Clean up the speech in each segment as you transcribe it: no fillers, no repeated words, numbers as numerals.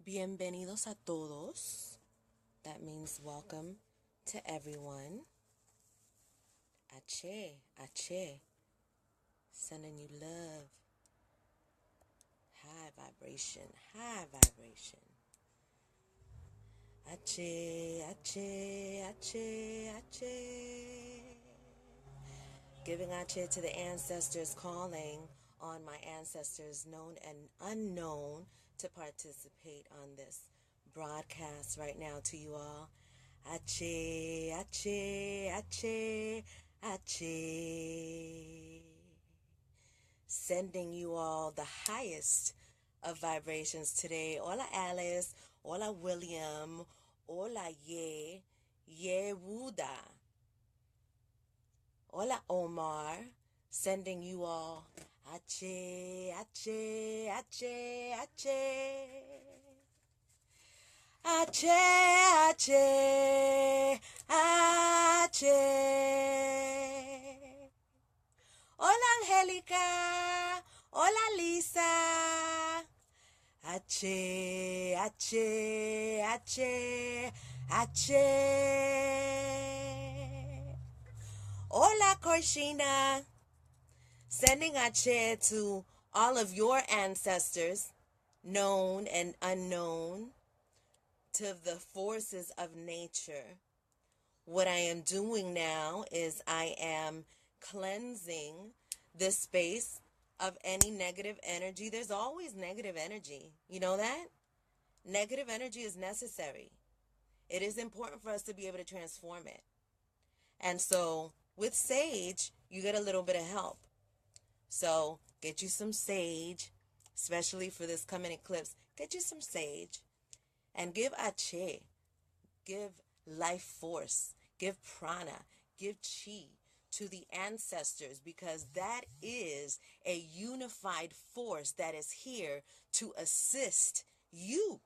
Bienvenidos a todos. That means welcome to everyone. Ache, ache. Sending you love. High vibration, high vibration. Ache, ache, ache, ache. Giving ache to the ancestors, calling on my ancestors known and unknown to participate on this broadcast right now to you all. Ache, ache, ache, ache. Sending you all the highest of vibrations today. Hola Alice, hola William, hola Yehuda. Hola Omar, sending you all ache, ache, ache, ache. Ache, ache, ache. Hola Angélica, hola Lisa. Ache, ache, ache, ache. Hola Corshina. Sending ache to all of your ancestors, known and unknown, to the forces of nature. What I am doing now is I am cleansing this space of any negative energy. There's always negative energy. You know that? Negative energy is necessary. It is important for us to be able to transform it. And so with sage, you get a little bit of help. So get you some sage, especially for this coming eclipse. Get you some sage. And give ache, give life force, give prana, give chi to the ancestors, because that is a unified force that is here to assist you.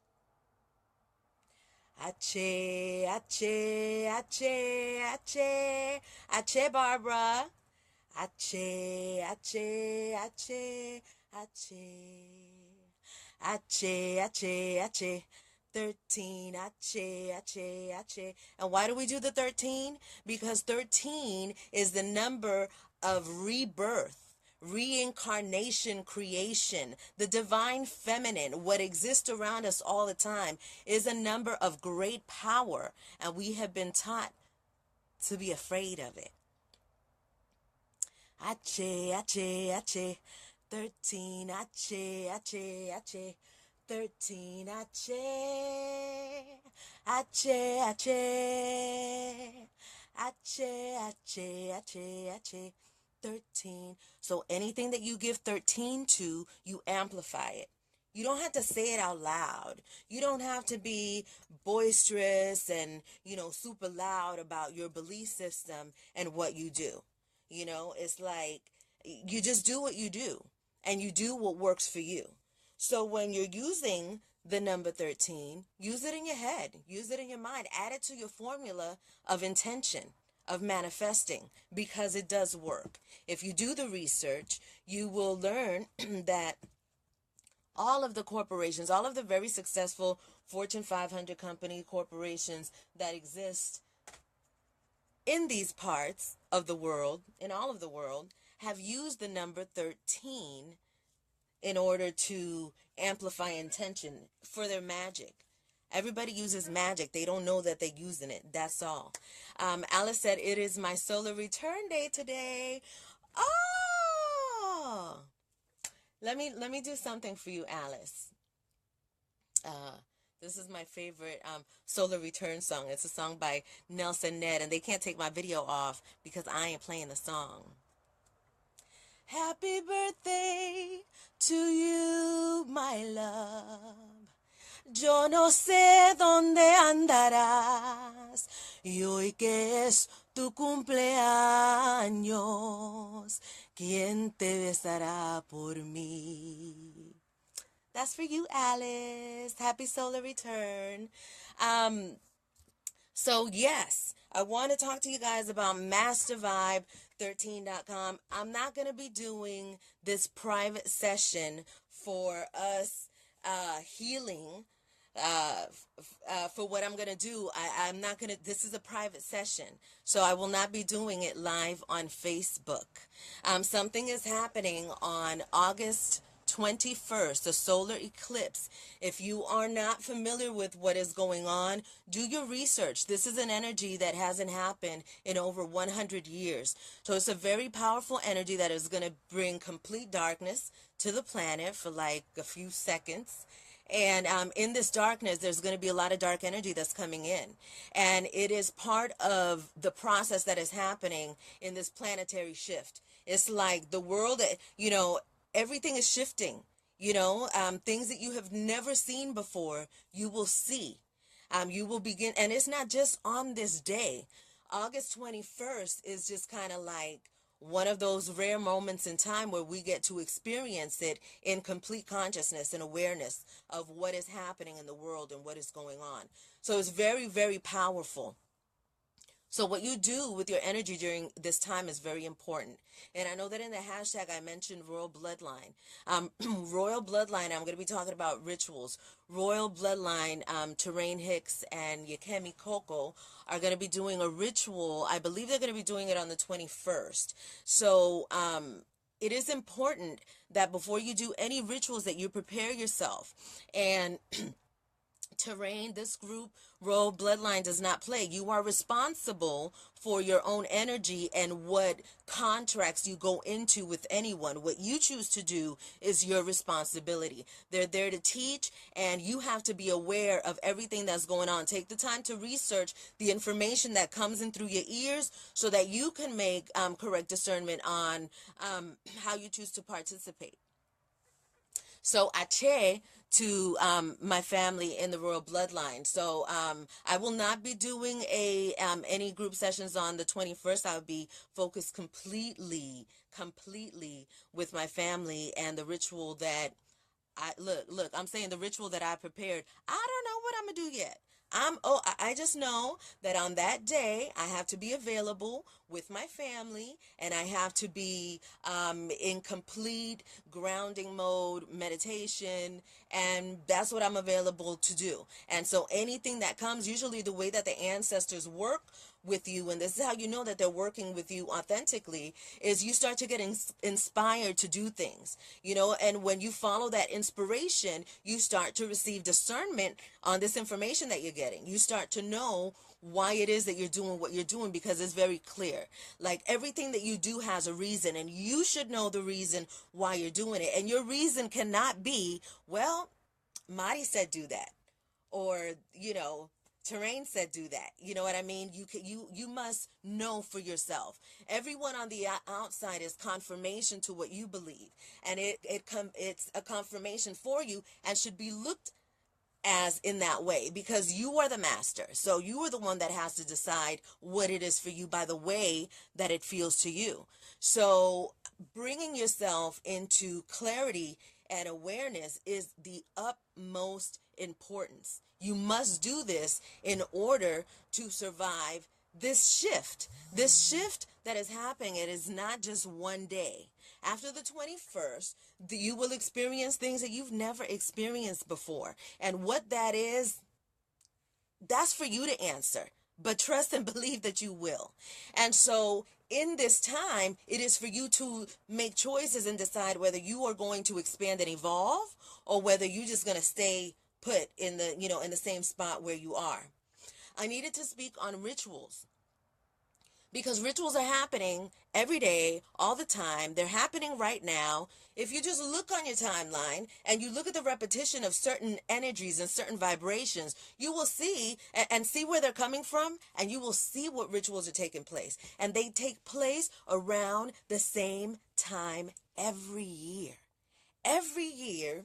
Ache, ache, ache, ache, ache, Barbara. Ache, ache, ache, ache, ache, ache, ache. 13, ache, ache, ache. And why do we do the 13? Because 13 is the number of rebirth, reincarnation, creation. The divine feminine, what exists around us all the time, is a number of great power. And we have been taught to be afraid of it. Ache, ache, ache. 13, ache, ache, ache. 13, ache, ache, ache, ache, ache, ache, ache, 13. So anything that you give 13 to, you amplify it. You don't have to say it out loud. You don't have to be boisterous and, super loud about your belief system and what you do. It's like you just do what you do, and you do what works for you. So when you're using the number 13, use it in your head, use it in your mind, add it to your formula of intention, of manifesting, because it does work. If you do the research, you will learn that all of the corporations, all of the very successful Fortune 500 company corporations that exist in these parts of the world, in all of the world, have used the number 13 in order to amplify intention for their magic. Everybody uses magic. They don't know that they're using it. That's all. Alice said, it is my solar return day today. Oh! Let me do something for you, Alice. This is my favorite solar return song. It's a song by Nelson Ned, and they can't take my video off because I ain't playing the song. Happy birthday to you, my love. Yo no sé dónde andarás, y hoy que es tu cumpleaños, ¿quién te besará por mí? That's for you, Alice. Happy solar return. So yes, I want to talk to you guys about MasterVibe13.com. I'm not going to be doing this private session for us healing for what I'm going to do. I'm not going to, this is a private session, so I will not be doing it live on Facebook. Something is happening on August 21st, the solar eclipse. If you are not familiar with what is going on, do your research. This is an energy that hasn't happened in over 100 years. So it's a very powerful energy that is going to bring complete darkness to the planet for like a few seconds. And in this darkness, there's going to be a lot of dark energy that's coming in. And it is part of the process that is happening in this planetary shift. It's like the world, everything is shifting. Things that you have never seen before, you will see. You will begin, and it's not just on this day. August 21st is just kind of like one of those rare moments in time where we get to experience it in complete consciousness and awareness of what is happening in the world and what is going on. So it's very, very powerful. So what you do with your energy during this time is very important. And I know that in the hashtag I mentioned royal bloodline. Royal bloodline, I'm going to be talking about rituals. Royal bloodline, Terrain Hicks and Yakemi Coco are going to be doing a ritual. I believe they're going to be doing it on the 21st. So it is important that before you do any rituals that you prepare yourself. And Terrain, this group, Royal Bloodline does not play. You are responsible for your own energy and what contracts you go into with anyone. What you choose to do is your responsibility. They're there to teach, and you have to be aware of everything that's going on. Take the time to research the information that comes in through your ears so that you can make correct discernment on how you choose to participate. So Ache to my family in the royal bloodline. So I will not be doing any group sessions on the 21st. I'll be focused completely with my family and the ritual that I'm saying the ritual that I prepared. I don't know what I'm gonna do yet. I just know that on that day I have to be available with my family, and I have to be in complete grounding mode, meditation, and that's what I'm available to do. And so anything that comes, usually the way that the ancestors work with you, and this is how you know that they're working with you authentically, is you start to get inspired to do things, and when you follow that inspiration, you start to receive discernment on this information that you're getting. You start to know why it is that you're doing what you're doing, because it's very clear. Like everything that you do has a reason, and you should know the reason why you're doing it. And your reason cannot be, well, Marty said do that, or Terrain said do that. You know what I mean? You must know for yourself. Everyone on the outside is confirmation to what you believe, and it's a confirmation for you and should be looked as in that way, because you are the master. So you are the one that has to decide what it is for you by the way that it feels to you. So bringing yourself into clarity and awareness is the utmost importance. You must do this in order to survive this shift. This shift that is happening, it is not just one day. After the 21st, you will experience things that you've never experienced before. And what that is, that's for you to answer. But trust and believe that you will. And so in this time, it is for you to make choices and decide whether you are going to expand and evolve, or whether you're just going to stay put in the same spot where you are. I needed to speak on rituals, because rituals are happening every day, all the time. They're happening right now. If you just look on your timeline and you look at the repetition of certain energies and certain vibrations, you will see and see where they're coming from, and you will see what rituals are taking place. And they take place around the same time every year. Every year,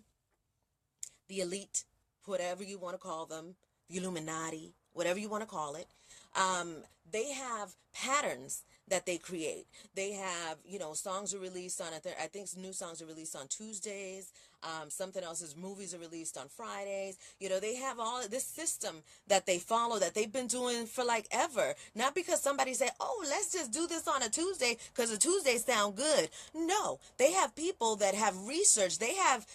the elite, whatever you want to call them, the Illuminati, whatever you want to call it, they have patterns that they create. They have, songs are released on, I think new songs are released on Tuesdays. Something else is movies are released on Fridays. You know, they have all this system that they follow that they've been doing for like ever. Not because somebody say, oh, let's just do this on a Tuesday because a Tuesday sound good. No, they have people that have research. They have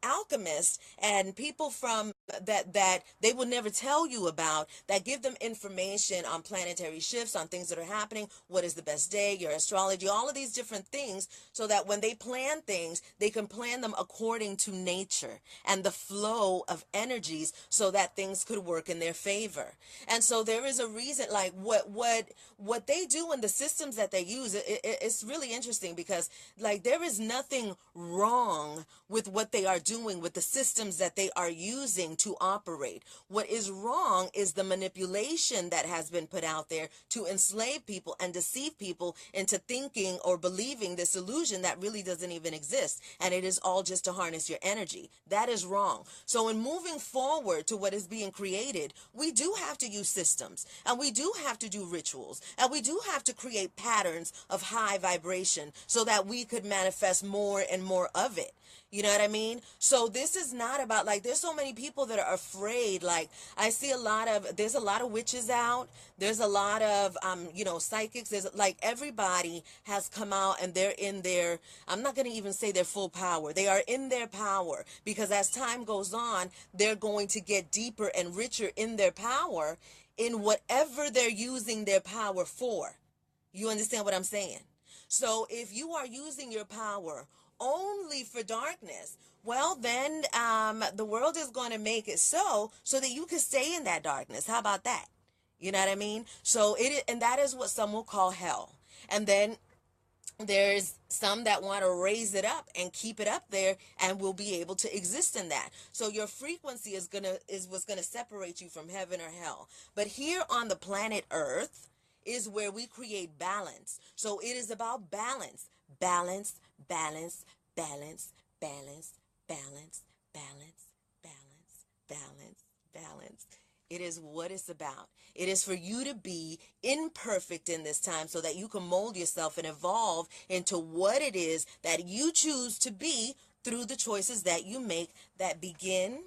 alchemists and people from that they will never tell you about, that give them information on planetary shifts, on things that are happening, what is the best day, your astrology, all of these different things, so that when they plan things, they can plan them according to nature and the flow of energies so that things could work in their favor. And so there is a reason, like what they do and the systems that they use, it's really interesting because like there is nothing wrong with what they are doing, with the systems that they are using to operate. What is wrong is the manipulation that has been put out there to enslave people and deceive people into thinking or believing this illusion that really doesn't even exist, and it is all just to harness your energy. That is wrong. So in moving forward to what is being created, we do have to use systems, and we do have to do rituals, and we do have to create patterns of high vibration so that we could manifest more and more of it. You know what I mean? So this is not about, like, there's so many people that are afraid. Like, I see there's a lot of witches out. There's a lot of, psychics. There's like, everybody has come out and they're in their, I'm not going to even say their full power. They are in their power because as time goes on, they're going to get deeper and richer in their power in whatever they're using their power for. You understand what I'm saying? So if you are using your power only for darkness, well, then the world is going to make it so that you can stay in that darkness. How about that? You know what I mean? So and that is what some will call hell. And then there's some that want to raise it up and keep it up there and will be able to exist in that. So your frequency is what's gonna separate you from heaven or hell. But here on the planet Earth is where we create balance. So it is about balance. Balance, balance, balance, balance, balance, balance, balance, balance, balance. It is what it's about. It is for you to be imperfect in this time so that you can mold yourself and evolve into what it is that you choose to be through the choices that you make that begin.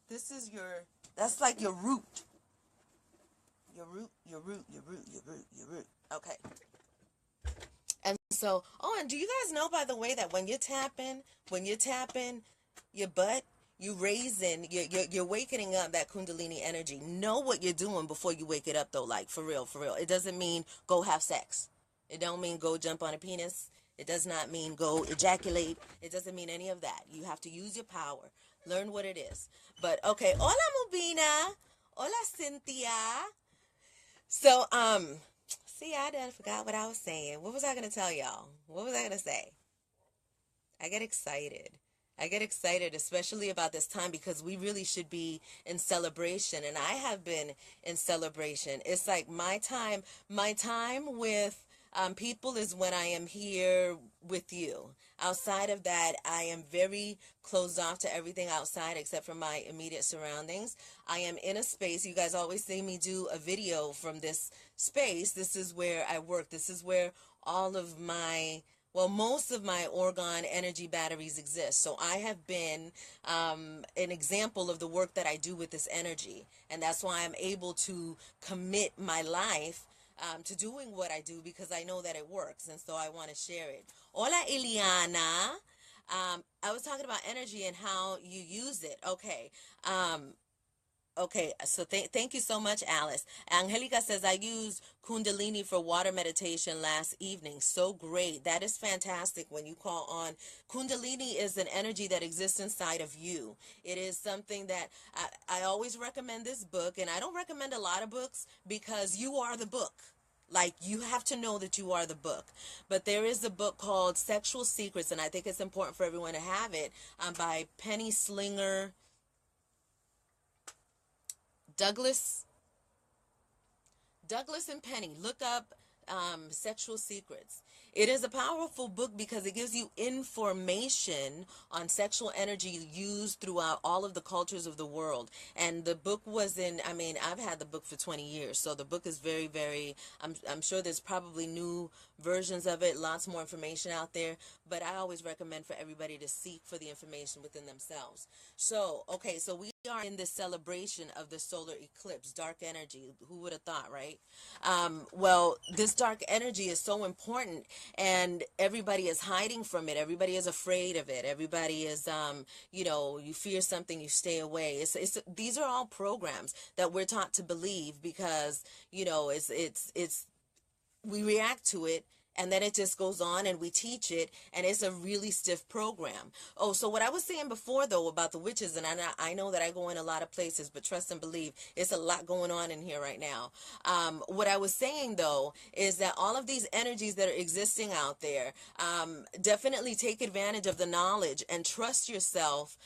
That's like your root. Your root. Okay. And so, and do you guys know, by the way, that when you're tapping your butt, you're awakening up that Kundalini energy. Know what you're doing before you wake it up, though, like, for real. It doesn't mean go have sex. It don't mean go jump on a penis. It does not mean go ejaculate. It doesn't mean any of that. You have to use your power. Learn what it is. But, okay. Hola, Mubina. Hola, Cynthia. So, see, I done forgot what I was saying. What was I going to tell y'all? What was I going to say? I get excited, especially about this time, because we really should be in celebration. And I have been in celebration. It's like my time with people is when I am here with you. Outside of that, I am very closed off to everything outside except for my immediate surroundings. I am in a space. You guys always see me do a video from this space. This is where I work. This is where all of most of my orgone energy batteries exist. So I have been an example of the work that I do with this energy. And that's why I'm able to commit my life to doing what I do, because I know that it works. And so I want to share it. Hola, Eliana. I was talking about energy and how you use it. Okay. Okay, so thank you so much, Alice. Angelica says, I used Kundalini for water meditation last evening. So great. That is fantastic when you call on. Kundalini is an energy that exists inside of you. It is something that I always recommend this book, and I don't recommend a lot of books because you are the book. Like, you have to know that you are the book. But there is a book called Sexual Secrets, and I think it's important for everyone to have it, by Penny Slinger Douglas and Penny. Look up Sexual Secrets. It is a powerful book because it gives you information on sexual energy used throughout all of the cultures of the world. And the book was I mean, I've had the book for 20 years, so the book is very, very, I'm sure there's probably new versions of it, lots more information out there, but I always recommend for everybody to seek for the information within themselves. So, okay, so we are in this celebration of the solar eclipse, dark energy. Who would have thought, right? Well, this dark energy is so important, and everybody is hiding from it. Everybody is afraid of it. Everybody is, you fear something, you stay away. These are all programs that we're taught to believe because, we react to it, and then it just goes on and we teach it, and it's a really stiff program. Oh, so what I was saying before, though, about the witches, and I know that I go in a lot of places, but trust and believe, it's a lot going on in here right now. What I was saying, though, is that all of these energies that are existing out there, definitely take advantage of the knowledge and trust yourself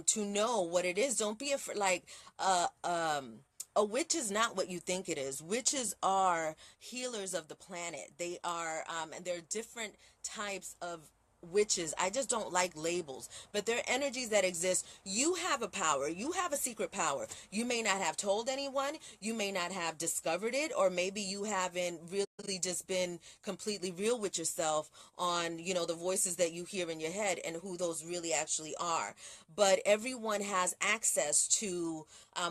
to know what it is. Don't be afraid, a witch is not what you think it is. Witches are healers of the planet. They are, and there are different types of witches. I just don't like labels, but there are energies that exist. You have a power. You have a secret power. You may not have told anyone. You may not have discovered it, or maybe you haven't really just been completely real with yourself on, the voices that you hear in your head and who those really actually are. But everyone has access to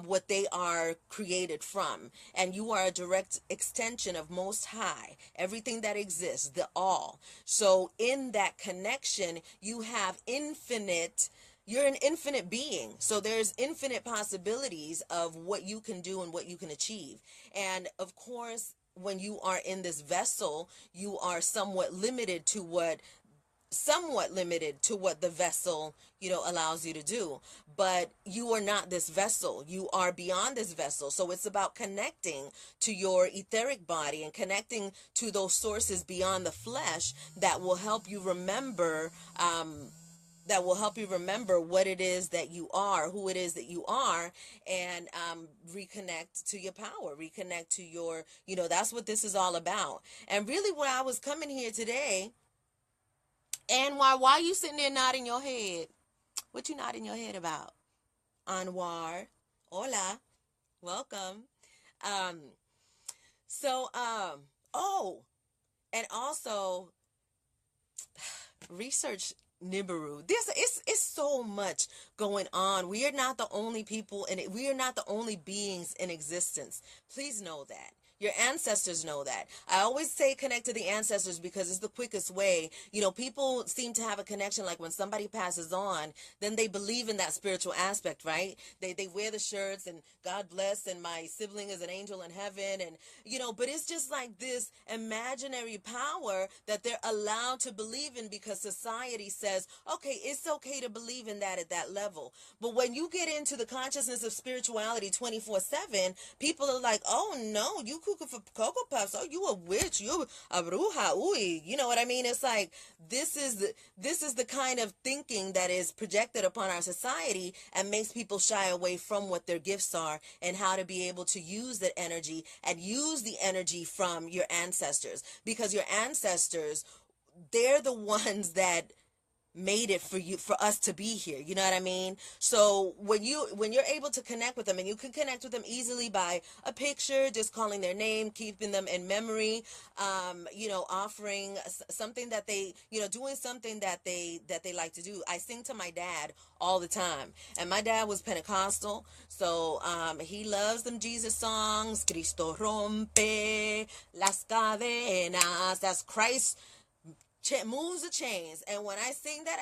what they are created from, and you are a direct extension of Most High, everything that exists, the all. So in that connection, you have you're an infinite being. So there's infinite possibilities of what you can do and what you can achieve. And of course, when you are in this vessel, you are somewhat limited to what the vessel, allows you to do. But you are not this vessel. You are beyond this vessel. So it's about connecting to your etheric body and connecting to those sources beyond the flesh that will help you remember, what it is that you are, who it is that you are, and reconnect to your power, reconnect to your, that's what this is all about. And really what I was coming here today, and why you sitting there nodding your head? What you nodding your head about? Anwar, hola, welcome. Um, oh, and also research Nibiru. It's so much going on. We are not the only people, and we are not the only beings in existence. Please know that. Your ancestors know that. I always say connect to the ancestors because it's the quickest way. People seem to have a connection, like when somebody passes on, then they believe in that spiritual aspect, right? They wear the shirts and God bless, and my sibling is an angel in heaven, and but it's just like this imaginary power that they're allowed to believe in because society says, okay, it's okay to believe in that at that level. But when you get into the consciousness of spirituality 24/7, people are like, oh no, you cooking for Cocoa Puffs. Oh, you a witch. You a bruja. Ooh, you know what I mean? It's like, this is the kind of thinking that is projected upon our society and makes people shy away from what their gifts are and how to be able to use that energy and use the energy from your ancestors, because your ancestors, they're the ones that made it for us to be here. You know what I mean? So when you're able to connect with them, and you can connect with them easily by a picture, just calling their name, keeping them in memory, offering something that they, doing something that they like to do. I sing to my dad all the time, and my dad was Pentecostal, so he loves them Jesus songs. Cristo rompe las cadenas. That's Christ moves the chains. And when I sing that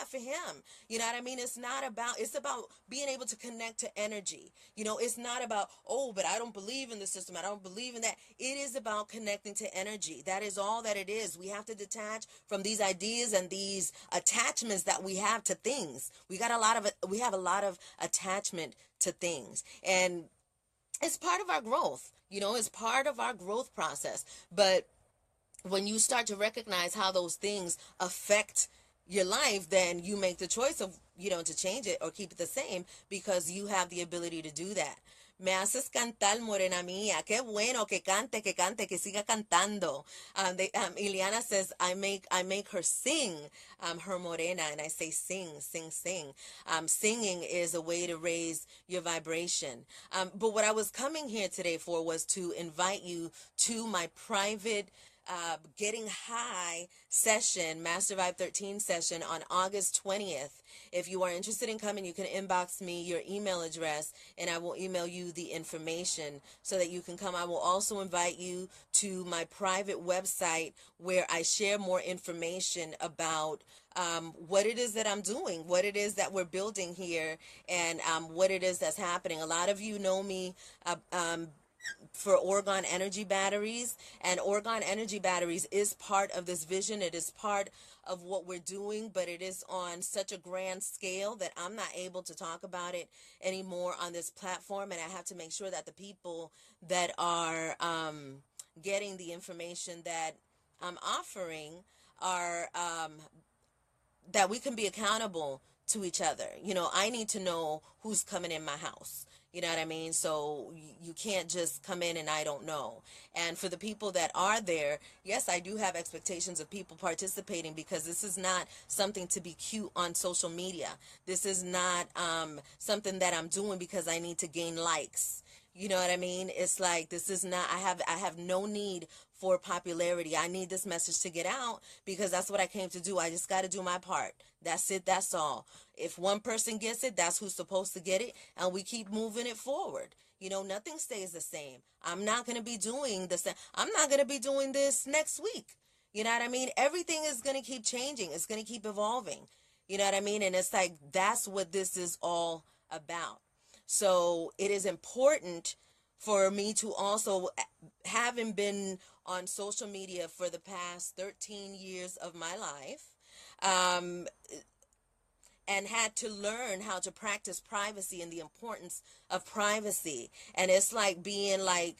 for him. You know what I mean? It's about being able to connect to energy. It's not about, oh, but I don't believe in the system, I don't believe in that. It is about connecting to energy. That is all that it is. We have to detach from these ideas and these attachments that we have to things. We have a lot of attachment to things, and it's part of our growth. It's part of our growth process. But when you start to recognize how those things affect your life, then you make the choice of, to change it or keep it the same, because you have the ability to do that. Me haces cantar, morena mía. Qué bueno que cante, que siga cantando. Ileana says, I make her sing, her morena, and I say sing, sing, sing. Singing is a way to raise your vibration. But what I was coming here today for was to invite you to my private Getting High session, MasterVibe13 session on August 20th. If you are interested in coming, you can inbox me your email address and I will email you the information so that you can come. I will also invite you to my private website where I share more information about what it is that I'm doing, what it is that we're building here, and what it is that's happening. A lot of you know me for Orgone energy batteries, and Orgone energy batteries is part of this vision. It is part of what we're doing, but it is on such a grand scale that I'm not able to talk about it anymore on this platform, and I have to make sure that the people that are getting the information that I'm offering are that we can be accountable to each other. You know, I need to know who's coming in my house. You know what I mean? So you can't just come in and I don't know. And for the people that are there, yes, I do have expectations of people participating, because this is not something to be cute on social media. This is not something that I'm doing because I need to gain likes. You know what I mean? It's like, this is not, I have no need for popularity. I need this message to get out because that's what I came to do. I just got to do my part. That's it. That's all. If one person gets it, that's who's supposed to get it, and we keep moving it forward. You know, nothing stays the same. I'm not going to be doing the same. I'm not going to be doing this next week. You know what I mean? Everything is going to keep changing. It's going to keep evolving. You know what I mean? And it's like, that's what this is all about. So it is important for me to also, having been on social media for the past 13 years of my life, and had to learn how to practice privacy and the importance of privacy. And it's like being like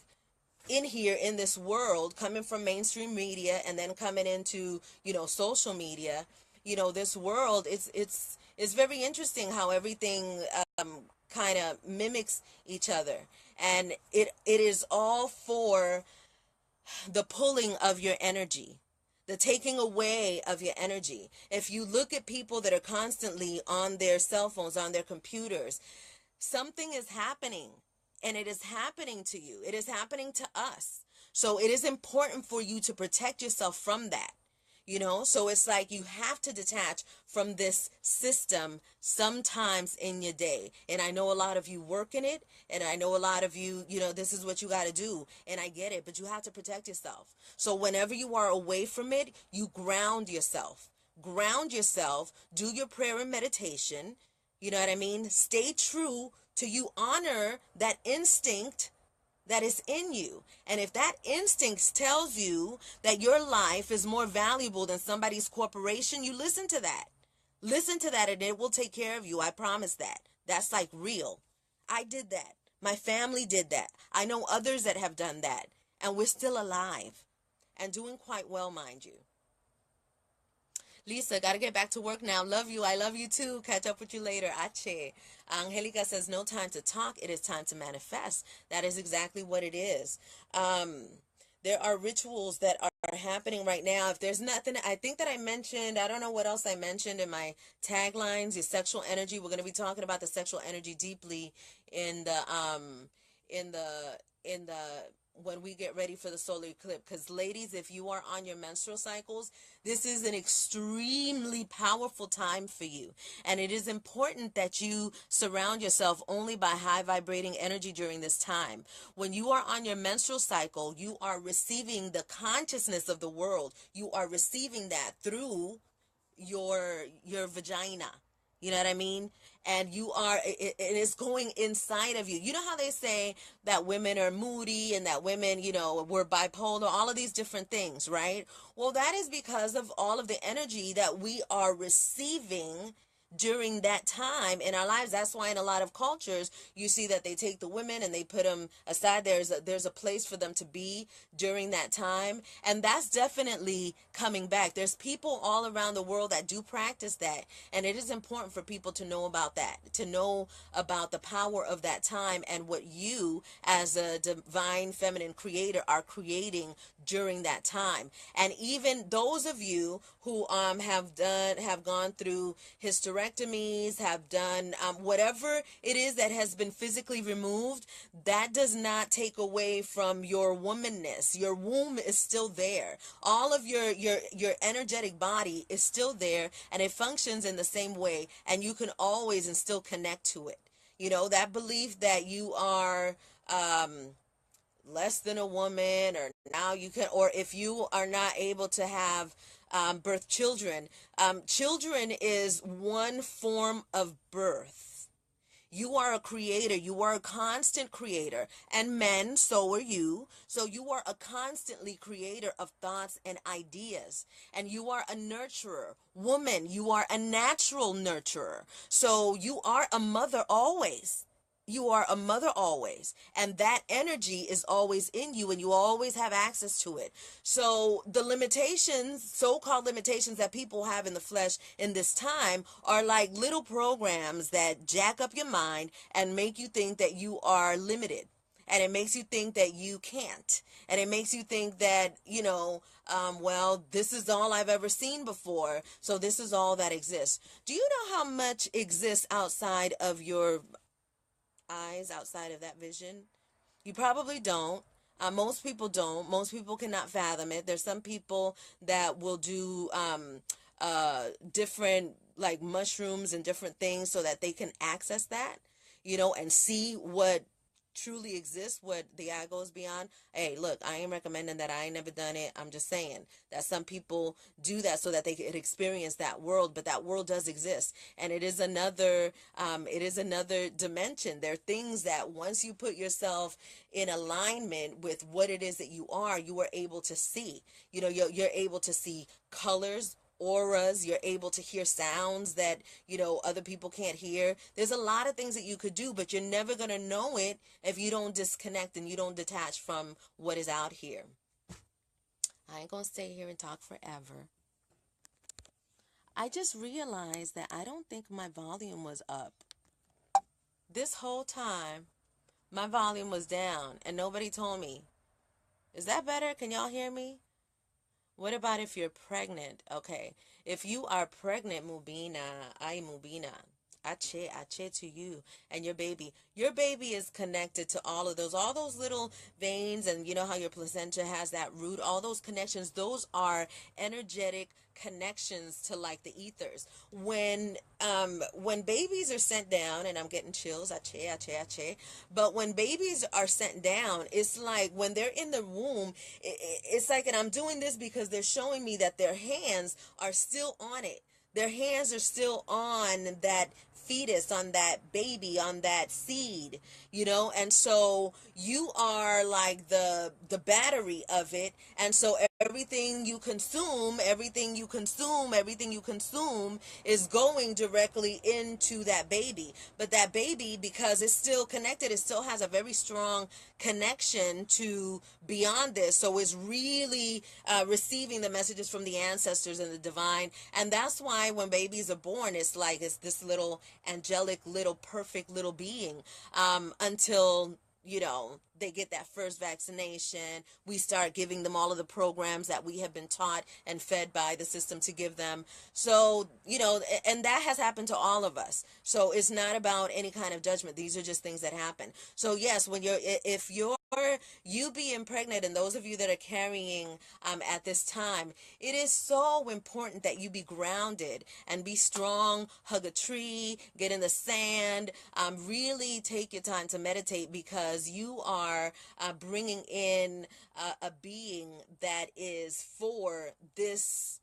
in here in this world, coming from mainstream media and then coming into, you know, social media. You know, this world, it's very interesting how everything kind of mimics each other, and it is all for the pulling of your energy, the taking away of your energy. If you look at people that are constantly on their cell phones, on their computers, something is happening, and it is happening to you. It is happening to us. So it is important for you to protect yourself from that. You know, so it's like you have to detach from this system sometimes in your day. And I know a lot of you work in it, and I know a lot of you, you know, this is what you got to do. And I get it, but you have to protect yourself. So whenever you are away from it, you ground yourself. Ground yourself, do your prayer and meditation. You know what I mean? Stay true to you. Honor that instinct that is in you. And if that instinct tells you that your life is more valuable than somebody's corporation, you listen to that. Listen to that, and it will take care of you. I promise that. That's like real. I did that. My family did that. I know others that have done that. And we're still alive and doing quite well, mind you. Lisa, got to get back to work now. Love you. I love you too. Catch up with you later. Ache. Angelica says, no time to talk. It is time to manifest. That is exactly what it is. There are rituals that are happening right now. If there's nothing, I think that I mentioned, I don't know what else I mentioned in my taglines, your sexual energy. We're going to be talking about the sexual energy deeply in the when we get ready for the solar eclipse. Because ladies, if you are on your menstrual cycles, this is an extremely powerful time for you. And it is important that you surround yourself only by high vibrating energy during this time. When you are on your menstrual cycle, you are receiving the consciousness of the world. You are receiving that through your vagina. You know what I mean? And you are, it is going inside of you. You know how they say that women are moody and that women, you know, we're bipolar, all of these different things, right? Well, that is because of all of the energy that we are receiving during that time in our lives. That's why in a lot of cultures you see that they take the women and they put them aside. There's a place for them to be during that time, and that's definitely coming back. There's people all around the world that do practice that, and it is important for people to know about that, to know about the power of that time and what you as a divine feminine creator are creating during that time. And even those of you who have gone through hysterectomies, have done whatever it is that has been physically removed, that does not take away from your womanness. Your womb is still there. All of your energetic body is still there, and it functions in the same way, and you can always and still connect to it. You know, that belief that you are less than a woman, or now you can, or if you are not able to have birth children, children is one form of birth. You are a creator. You are a constant creator. And men, so are you. So you are a constantly creator of thoughts and ideas. And you are a nurturer. Woman, you are a natural nurturer. So you are a mother always. You are a mother always, and that energy is always in you, and you always have access to it. So the limitations, so-called limitations that people have in the flesh in this time are like little programs that jack up your mind and make you think that you are limited. And it makes you think that you can't. And it makes you think that, well, this is all I've ever seen before, so this is all that exists. Do you know how much exists outside of your eyes, outside of that vision? You probably don't. Most people don't. Most people cannot fathom it. There's some people that will do different, like, mushrooms and different things so that they can access that, and see what truly exists, what the eye goes beyond. Hey, look, I ain't recommending that. I ain't never done it. I'm just saying that some people do that so that they can experience that world, but that world does exist, and it is another dimension. There are things that once you put yourself in alignment with what it is that you are able to see. You're able to see colors, auras. You're able to hear sounds that other people can't hear. There's a lot of things that you could do, but you're never going to know it if you don't disconnect and you don't detach from what is out here. I ain't gonna stay here and talk forever. I just realized that I don't think my volume was up this whole time. My volume was down and nobody told me. Is that better? Can y'all hear me? What about if you're pregnant? Okay. If you are pregnant, Mubina, ay Mubina, ache to you and your baby. Your baby is connected to all those little veins, and you know how your placenta has that root, all those connections, those are energetic connections to, like, the ethers. When babies are sent down, and I'm getting chills, ache, but when babies are sent down, it's like when they're in the womb, it's like, and I'm doing this because they're showing me that their hands are still on it. Their hands are still on that fetus, on that baby, on that seed, and so you are like the battery of it. And so everything you consume is going directly into that baby. But that baby, because it's still connected, it still has a very strong connection to beyond this. So it's really receiving the messages from the ancestors and the divine. And that's why when babies are born, it's like it's this little angelic, little perfect little being, until they get that first vaccination. We start giving them all of the programs that we have been taught and fed by the system to give them. So, and that has happened to all of us. So it's not about any kind of judgment. These are just things that happen. So yes, if you being pregnant, and those of you that are carrying at this time, it is so important that you be grounded and be strong. Hug a tree, get in the sand, really take your time to meditate, because you are bringing in a being that is for this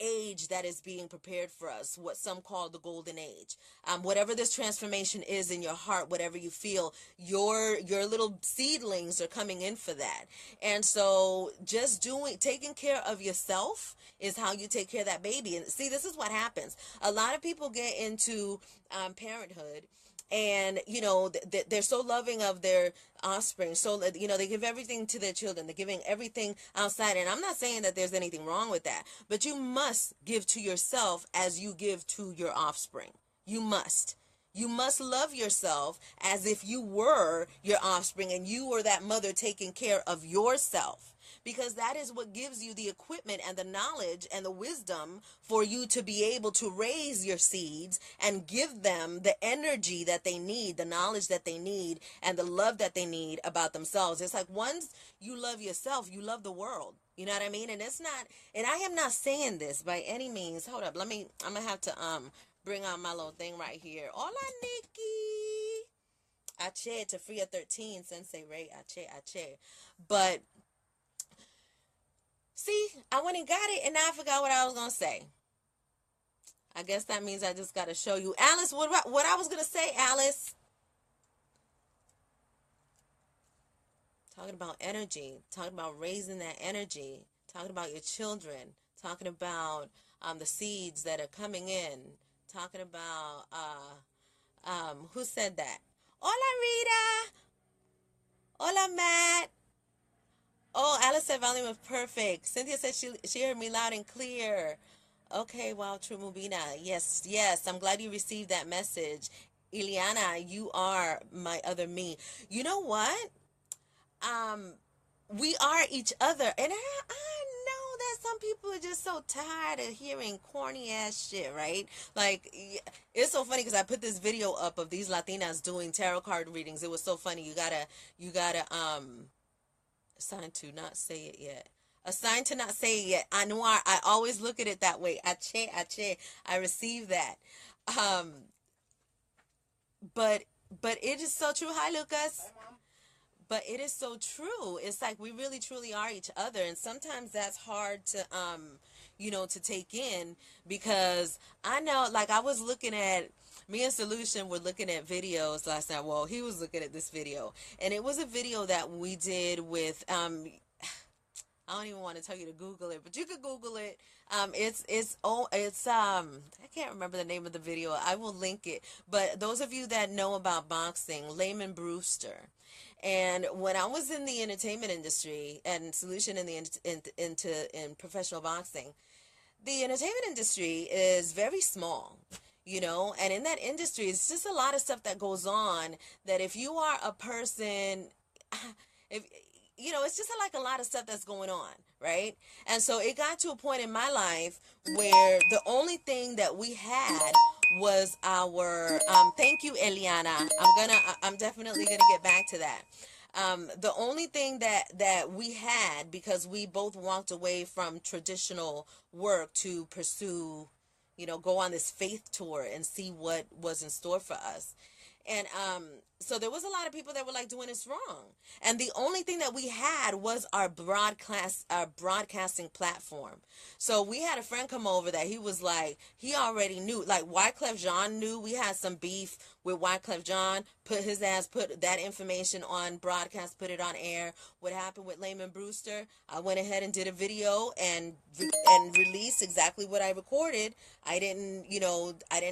age that is being prepared for us, what some call the golden age. Whatever this transformation is in your heart, whatever you feel, your little seedlings are coming in for that. And so just taking care of yourself is how you take care of that baby. And see, this is what happens. A lot of people get into parenthood, and they're so loving of their offspring, so they give everything to their children, they're giving everything outside. And I'm not saying that there's anything wrong with that, but you must give to yourself as you give to your offspring. You must love yourself as if you were your offspring and you were that mother taking care of yourself, because that is what gives you the equipment and the knowledge and the wisdom for you to be able to raise your seeds and give them the energy that they need, the knowledge that they need, and the love that they need about themselves. It's like once you love yourself, you love the world. You know what I mean? And it's not, and I am not saying this by any means. Hold up. I'm going to have to bring out my little thing right here. Hola, Nikki. Ache to Freya 13, Sensei Ray. Ache. But see, I went and got it, and now I forgot what I was going to say. I guess that means I just got to show you. Alice, what I was going to say, Alice? Talking about energy, talking about raising that energy, talking about your children, talking about the seeds that are coming in, talking about, who said that? Hola, Rita. Hola, Matt. Oh, Alice said volume was perfect. Cynthia said she heard me loud and clear. Okay, wow, True Mubina. Yes. I'm glad you received that message. Ileana, you are my other me. You know what? We are each other. And I know that some people are just so tired of hearing corny ass shit, right? Like, it's so funny because I put this video up of these Latinas doing tarot card readings. It was so funny. You gotta, assigned to not say it yet. Assigned to not say it yet. Anwar, I always look at it that way. Ache. I receive that. But it is so true. Hi, Lucas. Hi, Mom. But it is so true. It's like we really truly are each other, and sometimes that's hard to to take in, because I know, like, I was looking at, me and Solution were looking at videos last night. Well, he was looking at this video, and it was a video that we did with I don't even want to tell you to Google it, but you could Google it. It's I can't remember the name of the video. I will link it. But those of you that know about boxing, Layman Brewster. And when I was in the entertainment industry and Solution in professional boxing, the entertainment industry is very small, and in that industry, it's just a lot of stuff that goes on that if you are a person, if it's just like a lot of stuff that's going on, right? And so it got to a point in my life where the only thing that we had was our thank you, Eliana. I'm definitely gonna get back to that. The only thing that we had, because we both walked away from traditional work to pursue, go on this faith tour and see what was in store for us. And so there was a lot of people that were like doing this wrong. And the only thing that we had was our broadcasting platform. So we had a friend come over that he was like, he already knew, like Wyclef Jean knew we had some beef with Wyclef Jean, put that information on broadcast, put it on air. What happened with Layman Brewster, I went ahead and did a video and released exactly what I recorded. I didn't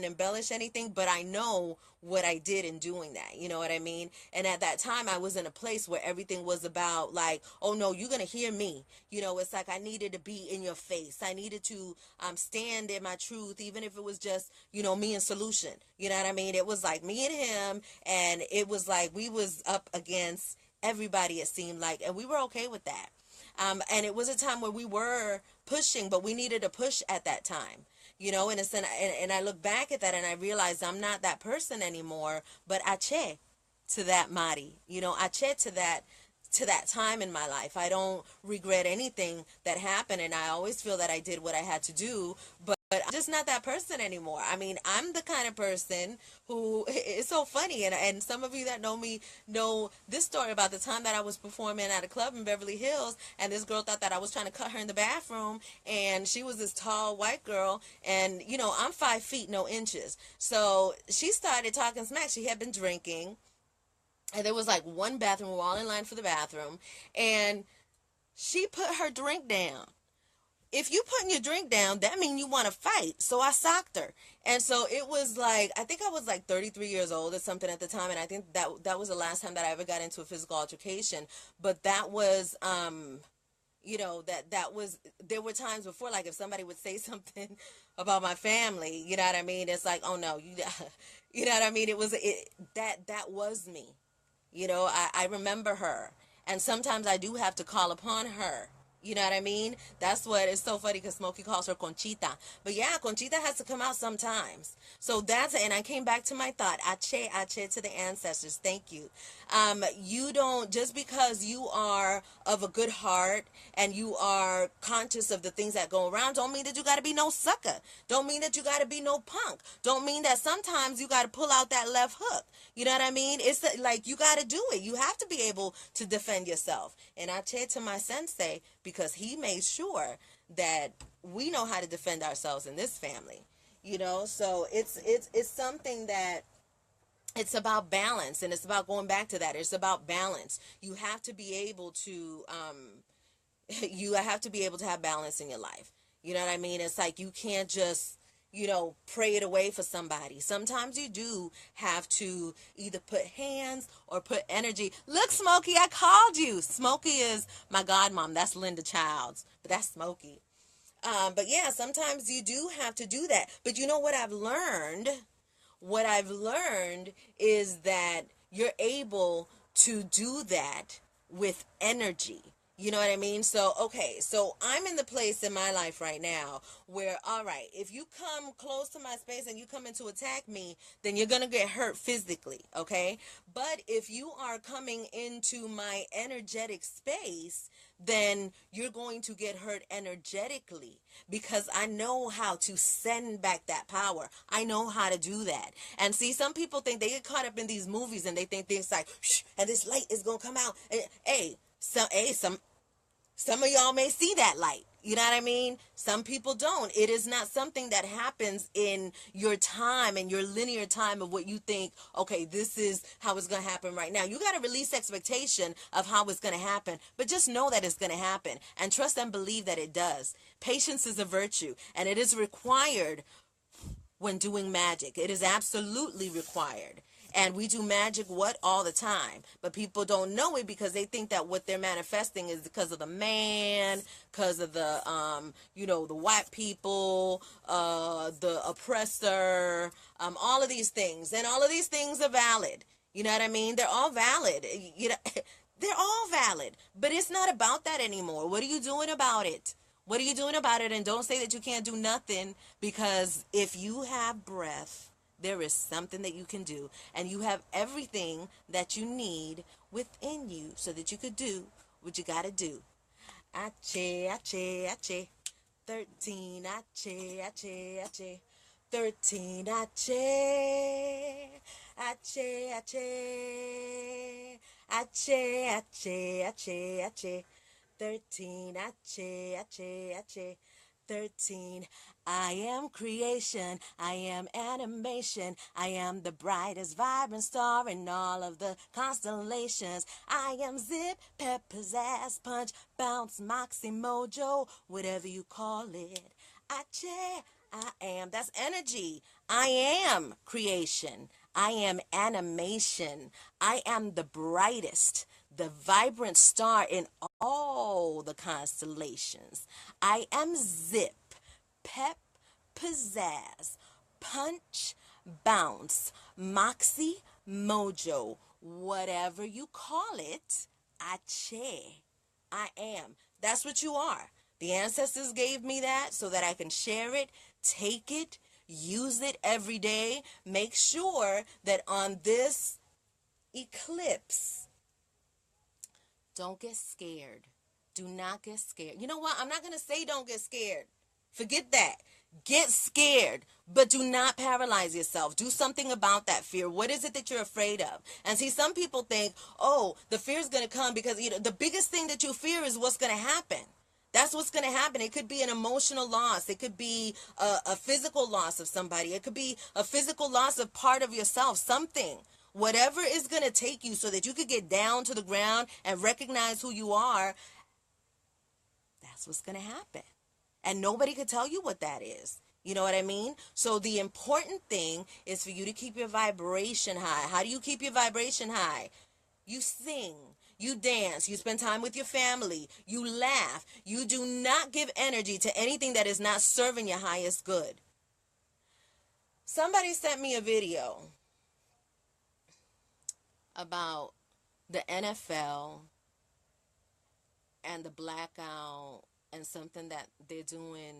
embellish anything, but I know what I did in doing that. You know what I mean? And at that time, I was in a place where everything was about like, oh no, you're going to hear me. It's like I needed to be in your face. I needed to stand in my truth, even if it was just, me and Solution. You know what I mean? It was like me and him, and it was like we was up against everybody, it seemed like, and we were okay with that. And it was a time where we were pushing, but we needed a push at that time. And I look back at that and I realize I'm not that person anymore, but ache to that Mari, ache to that time in my life. I don't regret anything that happened, and I always feel that I did what I had to do, but But I'm just not that person anymore. I mean, I'm the kind of person who, it's so funny, and some of you that know me know this story about the time that I was performing at a club in Beverly Hills, and this girl thought that I was trying to cut her in the bathroom, and she was this tall white girl, and, you know, I'm 5 feet, no inches. So she started talking smack. She had been drinking, and there was like one bathroom. We were all in line for the bathroom, and she put her drink down. If you putting your drink down, that means you want to fight. So I socked her. And so it was like, I think I was like 33 years old or something at the time. And I think that was the last time that I ever got into a physical altercation. But that was, you know, that was, there were times before, like if somebody would say something about my family, you know what I mean? It's like, oh no, you know what I mean? That was me. You know, I remember her. And sometimes I do have to call upon her. You know what I mean? That's what is so funny because Smokey calls her Conchita. But yeah, Conchita has to come out sometimes. So that's it. And I came back to my thought. Ache to the ancestors. Thank you. You don't, just because you are of a good heart and you are conscious of the things that go around, don't mean that you got to be no sucker. Don't mean that you got to be no punk. Don't mean that sometimes you got to pull out that left hook. You know what I mean? It's like you got to do it. You have to be able to defend yourself. And I said to my sensei, because he made sure that we know how to defend ourselves in this family. You know, so it's something that it's about balance, and it's about going back to that. It's about balance. You have to be able to you have to be able to have balance in your life. You know what I mean? It's like you can't just, you know, pray it away for somebody. Sometimes you do have to either put hands or put energy. Look, Smokey, I called you. Smokey is my godmom. That's Linda Childs, but that's Smokey. But yeah, sometimes you do have to do that. But you know what I've learned? What I've learned is that you're able to do that with energy. You know what I mean? So, okay, so I'm in the place in my life right now where, all right, if you come close to my space and you come in to attack me, then you're going to get hurt physically, okay? But if you are coming into my energetic space, then you're going to get hurt energetically because I know how to send back that power. I know how to do that. And see, some people think they get caught up in these movies and they think things like, shh, and this light is going to come out. And, some of y'all may see that light. You know what I mean? Some people don't. It is not something that happens in your time and your linear time of what you think, okay, this is how it's going to happen right now. You got to release expectation of how it's going to happen, but just know that it's going to happen and trust and believe that it does. Patience is a virtue, and it is required when doing magic. It is absolutely required. And we do magic all the time, but people don't know it because they think that what they're manifesting is because of the man, because of the the white people, the oppressor, all of these things. And all of these things are valid. You know what I mean? They're all valid. You know, they're all valid, but it's not about that anymore. What are you doing about it? What are you doing about it? And don't say that you can't do nothing, because if you have breath, there is something that you can do, and you have everything that you need within you so that you could do what you got to do. Ache. 13, ache. 13, ache. 13, ache. 13. I am creation, I am animation, I am the brightest vibrant star in all of the constellations. I am zip, pep, pizzazz, punch, bounce, moxie, mojo, whatever you call it. I am. That's energy. I am creation. I am animation. I am the brightest, the vibrant star in all the constellations. I am zip, pep, pizzazz, punch, bounce, moxie, mojo, whatever you call it. Ache. I am. That's what you are. The ancestors gave me that so that I can share it, take it, use it every day. Make sure that on this eclipse, don't get scared. Do not get scared. You know what? I'm not going to say don't get scared. Forget that. Get scared, but do not paralyze yourself. Do something about that fear. What is it that you're afraid of? And see, some people think, oh, the fear is going to come because the biggest thing that you fear is what's going to happen. That's what's going to happen. It could be an emotional loss. It could be a physical loss of somebody. It could be a physical loss of part of yourself, something. Whatever is going to take you so that you could get down to the ground and recognize who you are, that's what's going to happen. And nobody could tell you what that is. You know what I mean? So the important thing is for you to keep your vibration high. How do you keep your vibration high? You sing, you dance, you spend time with your family, you laugh. You do not give energy to anything that is not serving your highest good. Somebody sent me a video about the NFL and the blackout and something that they're doing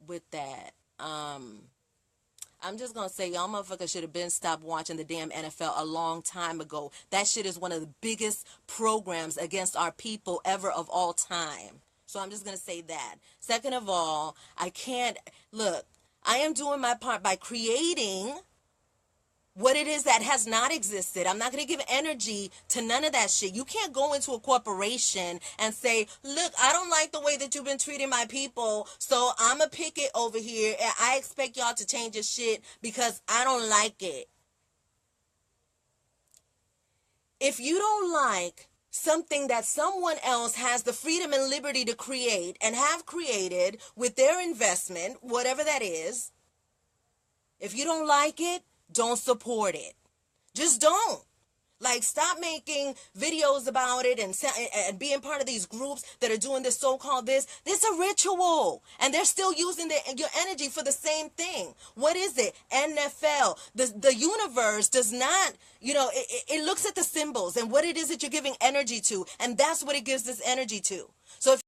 with that. I'm just going to say, y'all motherfuckers should have been stopped watching the damn NFL a long time ago. That shit is one of the biggest programs against our people ever of all time. So I'm just going to say that. Second of all, I am doing my part by creating what it is that has not existed. I'm not going to give energy to none of that shit. You can't go into a corporation and say, look, I don't like the way that you've been treating my people, so I'm going to pick it over here, and I expect y'all to change your shit because I don't like it. If you don't like something that someone else has the freedom and liberty to create and have created with their investment, whatever that is, if you don't like it, don't support it. Just don't. Like, stop making videos about it and being part of these groups that are doing this so-called this. This is a ritual. And they're still using your energy for the same thing. What is it? NFL. The universe does not, it looks at the symbols and what it is that you're giving energy to. And that's what it gives this energy to. So if